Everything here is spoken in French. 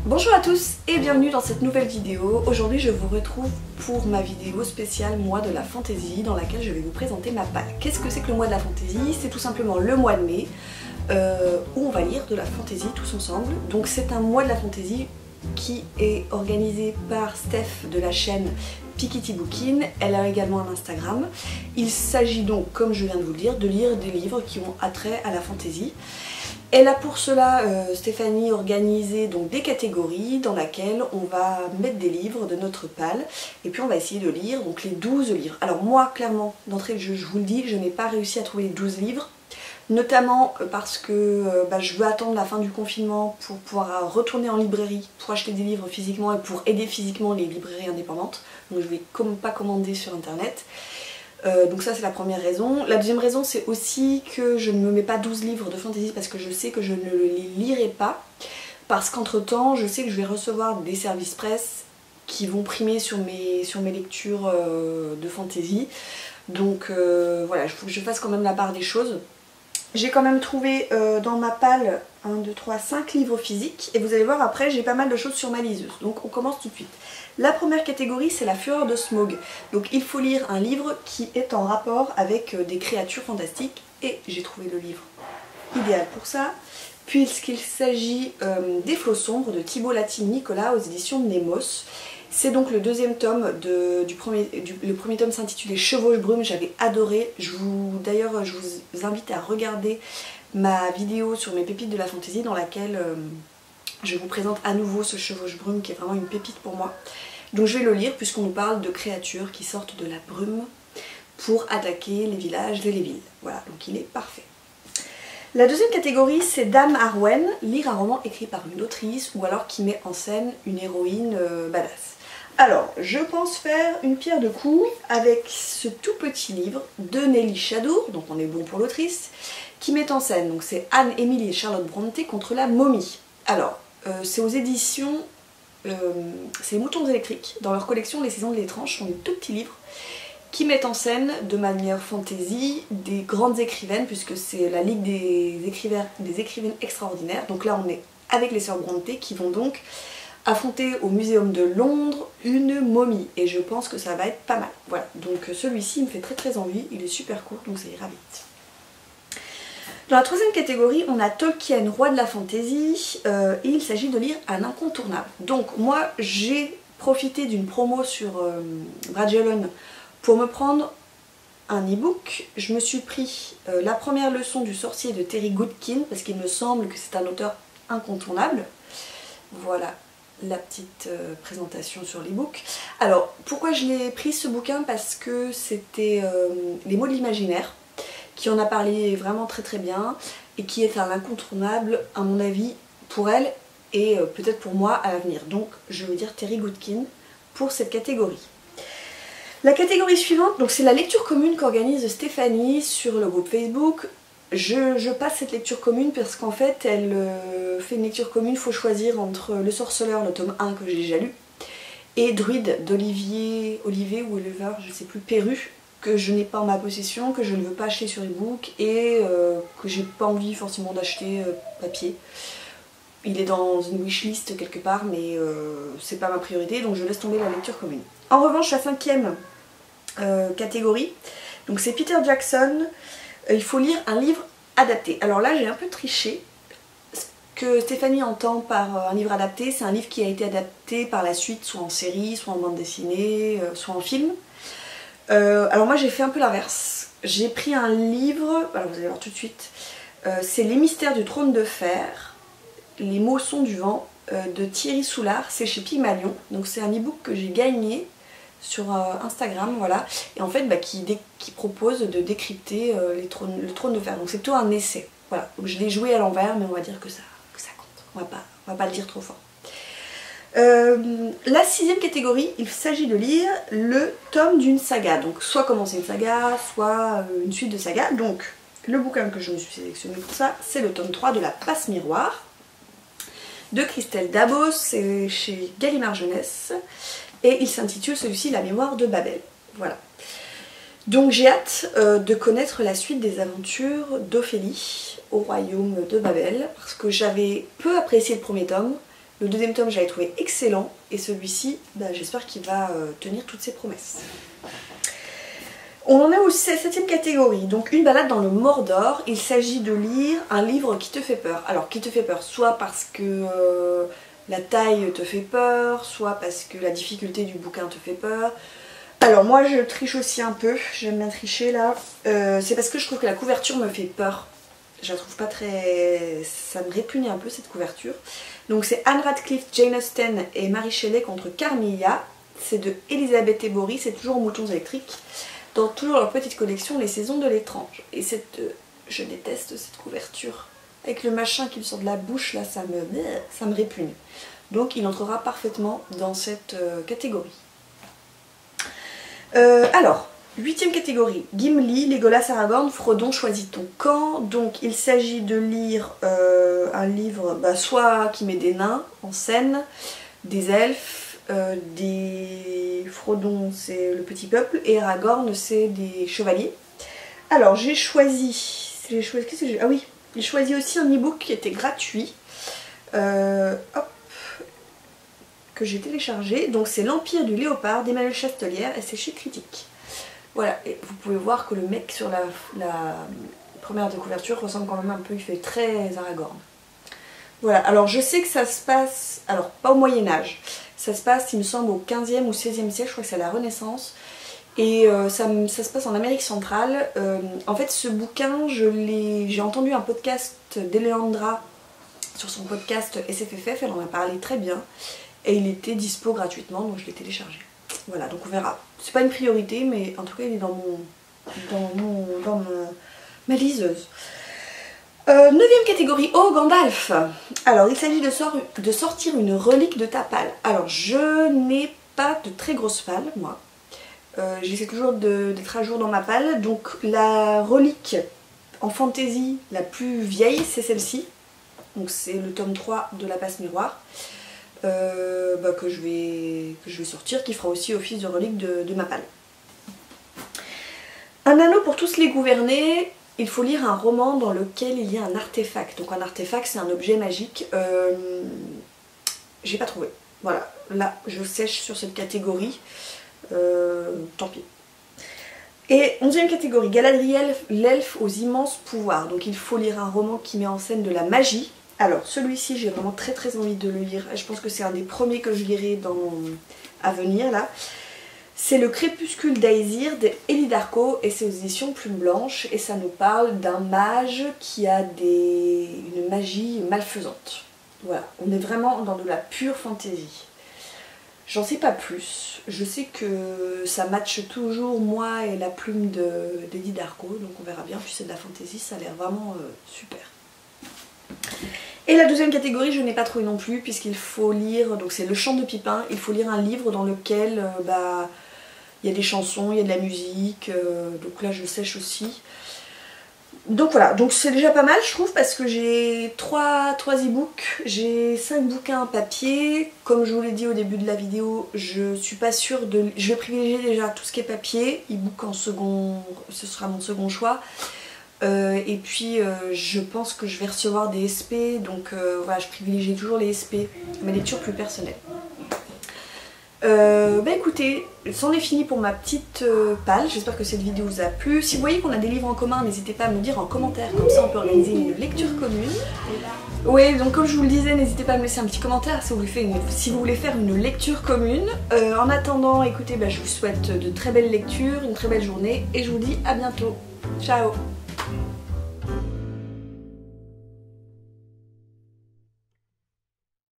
Bonjour à tous et bienvenue dans cette nouvelle vidéo. Aujourd'hui je vous retrouve pour ma vidéo spéciale mois de la fantaisie dans laquelle je vais vous présenter ma palle. Qu'est-ce que c'est que le mois de la fantaisie? C'est tout simplement le mois de mai où on va lire de la fantaisie tous ensemble. Donc c'est un mois de la fantaisie qui est organisé par Steph de la chaîne Piketty Bookin. Elle a également un Instagram. Il s'agit donc, comme je viens de vous le dire, de lire des livres qui ont attrait à la fantaisie. Elle a pour cela, Stéphanie, organisé donc des catégories dans lesquelles on va mettre des livres de notre palle et puis on va essayer de lire donc les 12 livres. Alors moi, clairement, d'entrée de jeu, je vous le dis, je n'ai pas réussi à trouver les 12 livres, notamment parce que je veux attendre la fin du confinement pour pouvoir retourner en librairie pour acheter des livres physiquement et pour aider physiquement les librairies indépendantes. Donc je ne vais pas commander sur internet. Donc ça c'est la première raison. La deuxième raison c'est aussi que je ne me mets pas 12 livres de fantasy parce que je sais que je ne les lirai pas. Parce qu'entre temps je sais que je vais recevoir des services presse qui vont primer sur mes lectures de fantasy. Donc voilà, il faut que je fasse quand même la part des choses. J'ai quand même trouvé dans ma palle 1, 2, 3, 5 livres physiques et vous allez voir après j'ai pas mal de choses sur ma liseuse. Donc on commence tout de suite. La première catégorie c'est la fureur de Smaug. Donc il faut lire un livre qui est en rapport avec des créatures fantastiques et j'ai trouvé le livre idéal pour ça puisqu'il s'agit des Flots sombres de Thibault Latine-Nicolas aux éditions Nemos. C'est donc le deuxième tome le premier tome s'intitulait Chevauche Brume, j'avais adoré. D'ailleurs je vous invite à regarder ma vidéo sur mes pépites de la fantaisie dans laquelle je vous présente à nouveau ce Chevauche Brume qui est vraiment une pépite pour moi. Donc je vais le lire puisqu'on nous parle de créatures qui sortent de la brume pour attaquer les villages et les villes. Voilà, donc il est parfait. La deuxième catégorie c'est Dame Arwen, lire un roman écrit par une autrice ou alors qui met en scène une héroïne badass. Alors, je pense faire une pierre de coups avec ce tout petit livre de Nelly Chadour, donc on est bon pour l'autrice, qui met en scène, donc c'est Anne, Émilie et Charlotte Brontë contre la momie. Alors, c'est aux éditions, c'est les Moutons électriques, dans leur collection Les Saisons de l'étrange, sont des tout petits livres qui mettent en scène de manière fantaisie des grandes écrivaines, puisque c'est la Ligue des écrivaines extraordinaires. Donc là on est avec les sœurs Brontë qui vont donc affronter au Muséum de Londres une momie et je pense que ça va être pas mal. Voilà, donc celui-ci me fait très envie, il est super court donc ça ira vite. Dans la troisième catégorie on a Tolkien, roi de la fantaisie, et il s'agit de lire un incontournable. Donc moi j'ai profité d'une promo sur Brajolon pour me prendre un e-book. Je me suis pris la première leçon du sorcier de Terry Goodkin parce qu'il me semble que c'est un auteur incontournable. Voilà la petite présentation sur l'e-book. Alors pourquoi je l'ai pris ce bouquin? Parce que c'était Les mots de l'imaginaire qui en a parlé vraiment très bien et qui est un incontournable à mon avis pour elle et peut-être pour moi à l'avenir. Donc je vais dire Terry Goodkin pour cette catégorie. La catégorie suivante, donc c'est la lecture commune qu'organise Stéphanie sur le groupe Facebook. Je passe cette lecture commune parce qu'en fait elle fait une lecture commune, il faut choisir entre Le Sorceleur, le tome 1 que j'ai déjà lu, et Druide d'Olivier ou Oliver, je sais plus, Perru, que je n'ai pas en ma possession, que je ne veux pas acheter sur ebook et que j'ai pas envie forcément d'acheter papier. Il est dans une wishlist quelque part mais c'est pas ma priorité donc je laisse tomber la lecture commune. En revanche la cinquième catégorie, donc c'est Peter Jackson, il faut lire un livre adapté. Alors là j'ai un peu triché. Ce que Stéphanie entend par un livre adapté, c'est un livre qui a été adapté par la suite, soit en série, soit en bande dessinée, soit en film. Alors moi j'ai fait un peu l'inverse. J'ai pris un livre, alors vous allez voir tout de suite, c'est Les Mystères du Trône de Fer, Les mots sont du vent, de Thierry Soulard, c'est chez Pygmalion. Donc c'est un e-book que j'ai gagné sur Instagram, voilà, et en fait qui propose de décrypter le trône de fer. Donc c'est plutôt un essai, voilà. Donc je l'ai joué à l'envers, mais on va dire que ça compte. On va pas le dire trop fort. La sixième catégorie, il s'agit de lire le tome d'une saga. Donc soit commencer une saga, soit une suite de sagas. Donc le bouquin que je me suis sélectionné pour ça, c'est le tome 3 de La Passe Miroir de Christelle Dabos, c'est chez Gallimard Jeunesse. Et il s'intitule celui-ci La mémoire de Babel. Voilà. Donc j'ai hâte de connaître la suite des aventures d'Ophélie au royaume de Babel, parce que j'avais peu apprécié le premier tome, Le deuxième tome, j'avais trouvé excellent, et celui-ci, bah, j'espère qu'il va tenir toutes ses promesses. On en est au 7ème catégorie, donc une balade dans le Mordor. Il s'agit de lire un livre qui te fait peur. Alors, qui te fait peur, soit parce que la taille te fait peur, soit parce que la difficulté du bouquin te fait peur. Alors moi je triche aussi un peu, j'aime bien tricher là. C'est parce que je trouve que la couverture me fait peur. Je la trouve pas très... ça me répugne un peu cette couverture. Donc c'est Anne Radcliffe, Jane Austen et Mary Shelley contre Carmilla. C'est de Elisabeth Ebory, c'est toujours aux moutons électriques. Dans toujours leur petite collection Les Saisons de l'étrange. Et je déteste cette couverture. Avec le machin qui me sort de la bouche là, ça me répugne. Donc il entrera parfaitement dans cette catégorie. Alors, 8ème catégorie, Gimli, Legolas, Aragorn, Frodon, choisis ton camp. Donc il s'agit de lire un livre soit qui met des nains en scène, des elfes, Frodon c'est le petit peuple et Aragorn c'est des chevaliers. Alors j'ai choisi, qu'est-ce que j'ai... Ah oui, j'ai choisi aussi un e-book qui était gratuit, hop, que j'ai téléchargé. Donc c'est L'Empire du Léopard d'Emmanuel Chastelière et c'est chez Critique. Voilà, et vous pouvez voir que le mec sur la première de couverture ressemble quand même un peu, il fait très Aragorn. Voilà, alors je sais que ça se passe, alors pas au Moyen-Âge, ça se passe il me semble au 15e ou 16e siècle, je crois que c'est à la Renaissance. Et ça se passe en Amérique centrale. En fait ce bouquin, j'ai entendu un podcast d'Eleandra sur son podcast SFFF, elle en a parlé très bien. Et il était dispo gratuitement, donc je l'ai téléchargé. Voilà, donc on verra. C'est pas une priorité, mais en tout cas il est dans ma liseuse. 9ème catégorie, oh Gandalf. Alors il s'agit de sortir une relique de ta palle. Alors je n'ai pas de très grosse palle, moi. J'essaie toujours d'être à jour dans ma palle. Donc la relique en fantasy la plus vieille, c'est celle-ci. Donc c'est le tome 3 de La Passe Miroir. Que je vais sortir, qui fera aussi office de relique de ma palle. Un anneau pour tous les gouverner, il faut lire un roman dans lequel il y a un artefact. Donc un artefact c'est un objet magique. J'ai pas trouvé. Voilà, là je sèche sur cette catégorie. Tant pis. Et 11ème catégorie, Galadriel, l'elfe aux immenses pouvoirs. Donc il faut lire un roman qui met en scène de la magie. Alors celui-ci j'ai vraiment très envie de le lire, je pense que c'est un des premiers que je lirai à venir là. C'est Le Crépuscule d'Aesir d'Elie Darko et c'est aux éditions Plume Blanche et ça nous parle d'un mage qui a une magie malfaisante. Voilà, on est vraiment dans de la pure fantaisie. J'en sais pas plus, je sais que ça matche toujours moi et la plume d'Elie Darko, donc on verra bien, puis c'est de la fantaisie, ça a l'air vraiment super. Et la deuxième catégorie je n'ai pas trouvé non plus puisqu'il faut lire, donc c'est Le Chant de Pipin, il faut lire un livre dans lequel il y a des chansons, il y a de la musique, donc là je sèche aussi. Donc voilà, donc c'est déjà pas mal je trouve parce que j'ai 3 e-books, j'ai 5 bouquins papier, comme je vous l'ai dit au début de la vidéo, je suis pas sûre de... Je vais privilégier déjà tout ce qui est papier, e-book en second, ce sera mon second choix. Et puis je pense que je vais recevoir des SP, donc voilà, je privilégie toujours les SP, ma lecture plus personnelle. Écoutez, c'en est fini pour ma petite palle, j'espère que cette vidéo vous a plu. Si vous voyez qu'on a des livres en commun, n'hésitez pas à me dire en commentaire, comme ça on peut organiser une lecture commune. Oui, donc comme je vous le disais, n'hésitez pas à me laisser un petit commentaire si vous voulez faire une lecture commune. En attendant, écoutez, je vous souhaite de très belles lectures, une très belle journée et je vous dis à bientôt. Ciao!